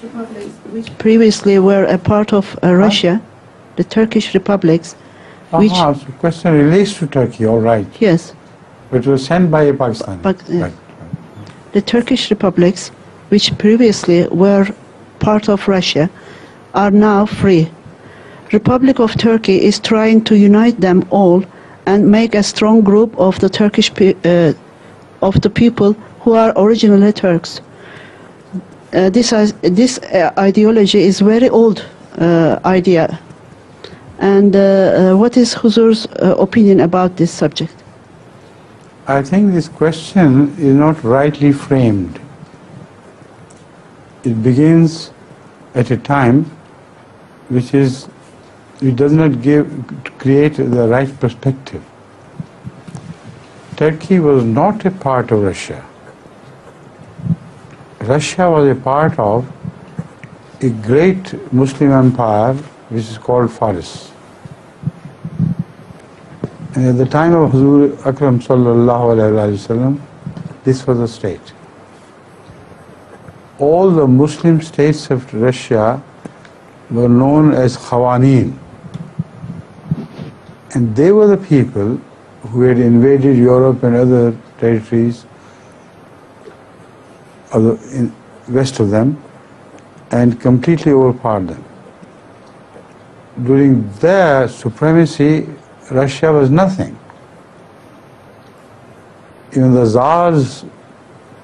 Republics which previously were a part of Russia, the Turkish republics, which... So the question relates to Turkey, all right. Yes. But it was sent by a Pakistani. Right. The Turkish republics, which previously were part of Russia, are now free. Republic of Turkey is trying to unite them all and make a strong group of the Turkish of the people who are originally Turks. This ideology is very old idea. And what is Huzur's opinion about this subject? I think this question is not rightly framed. It begins at a time which does not create the right perspective. Turkey was not a part of Russia. Russia was a part of a great Muslim empire which is called Faris. And at the time of Huzur Akram sallallahu alayhi wa sallam, this was a state. All the Muslim states of Russia were known as Khawaneen. And they were the people who had invaded Europe and other territories west of them and completely overpowered them. During their supremacy, Russia was nothing. Even the Tsars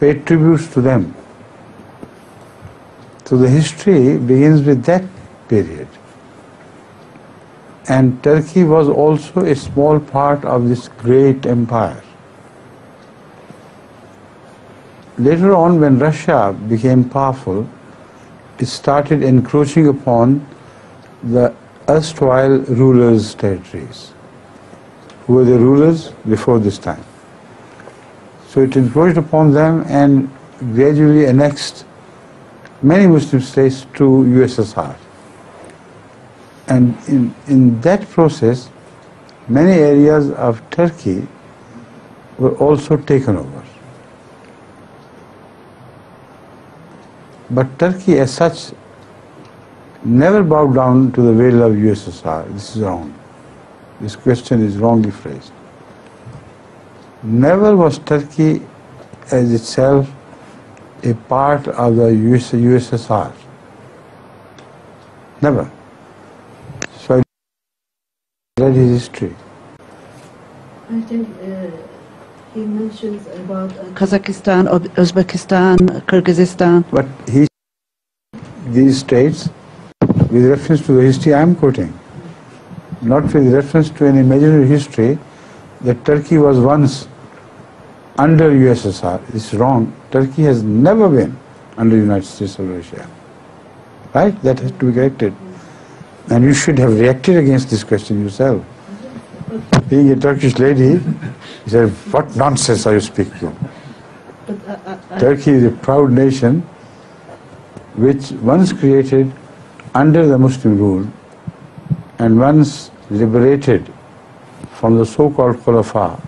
paid tributes to them. So the history begins with that period. And Turkey was also a small part of this great empire. Later on, when Russia became powerful, it started encroaching upon the erstwhile rulers' territories. Who were the rulers before this time? So it encroached upon them and gradually annexed many Muslim states to USSR. And in that process, many areas of Turkey were also taken over. But Turkey as such never bowed down to the will of USSR. This is wrong. This question is wrongly phrased. Never was Turkey as itself a part of the USSR. Never. So I read his history. I think he mentions about Kazakhstan, Uzbekistan, Kyrgyzstan. But these states, with reference to the history I am quoting, not with reference to an imaginary history that Turkey was once under USSR. It's wrong. Turkey has never been under the United States of Russia. Right? That has to be corrected. And you should have reacted against this question yourself. Being a Turkish lady, you said, what nonsense are you speaking? Turkey is a proud nation which once created under the Muslim rule and once liberated from the so-called Khulafa.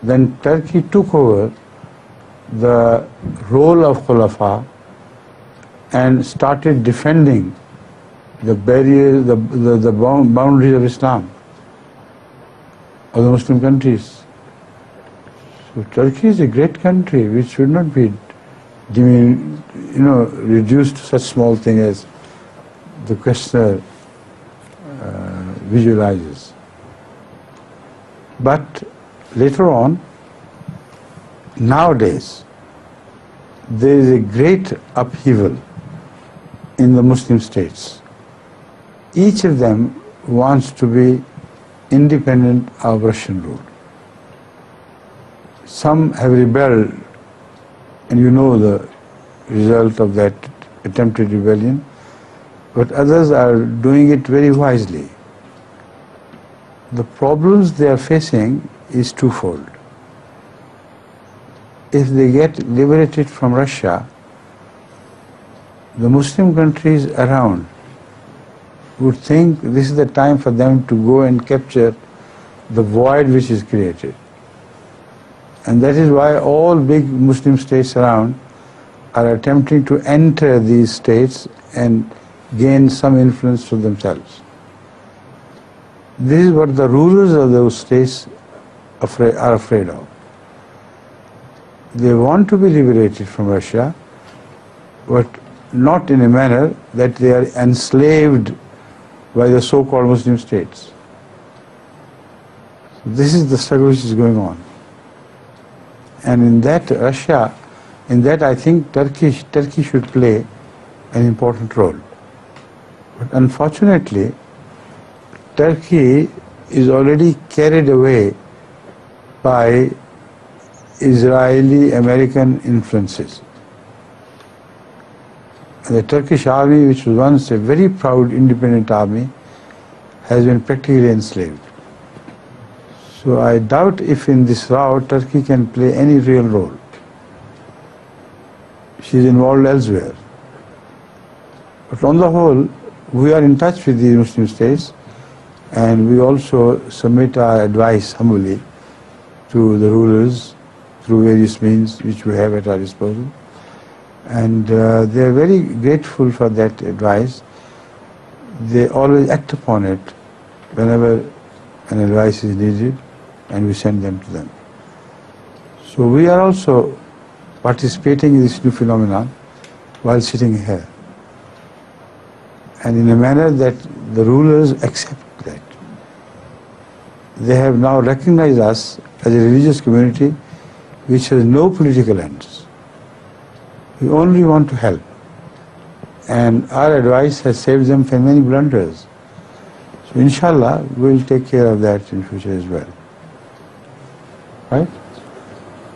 Then Turkey took over the role of Khulafa and started defending the barriers, the boundaries of Islam, of the Muslim countries. So Turkey is a great country which should not be reduced to such small thing as the questioner visualizes. But later on, nowadays, there is a great upheaval in the Muslim states. Each of them wants to be independent of Russian rule. Some have rebelled, and you know the result of that attempted rebellion, but others are doing it very wisely. The problems they are facing is twofold. If they get liberated from Russia, the Muslim countries around would think this is the time for them to go and capture the void which is created. And that is why all big Muslim states around are attempting to enter these states and gain some influence for themselves. This is what the rulers of those states are afraid of. They want to be liberated from Russia, but not in a manner that they are enslaved by the so-called Muslim states. This is the struggle which is going on. And in that, I think Turkey should play an important role. But unfortunately, Turkey is already carried away by Israeli-American influences. The Turkish army, which was once a very proud independent army, has been practically enslaved. So I doubt if in this row Turkey can play any real role. She is involved elsewhere. But on the whole, we are in touch with the Muslim states, and we also submit our advice humbly to the rulers through various means which we have at our disposal. And they are very grateful for that advice. They always act upon it whenever an advice is needed, and we send them to them. So we are also participating in this new phenomenon while sitting here, and in a manner that the rulers accept that. They have now recognized us as a religious community which has no political ends. We only want to help, and our advice has saved them from many blunders. So inshallah, we will take care of that in future as well. Right?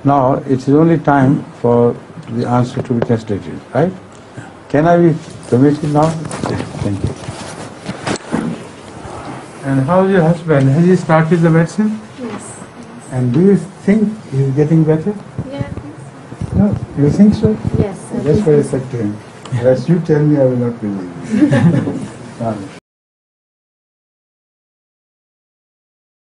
Now, it is only time for the answer to be translated, right? Can I be permitted now? Thank you. And how is your husband? Has he started the medicine? Yes. And do you think he's getting better? Yeah, I think so. No, you think so? Yes. That's what I said to him. Unless you tell me, I will not believe you.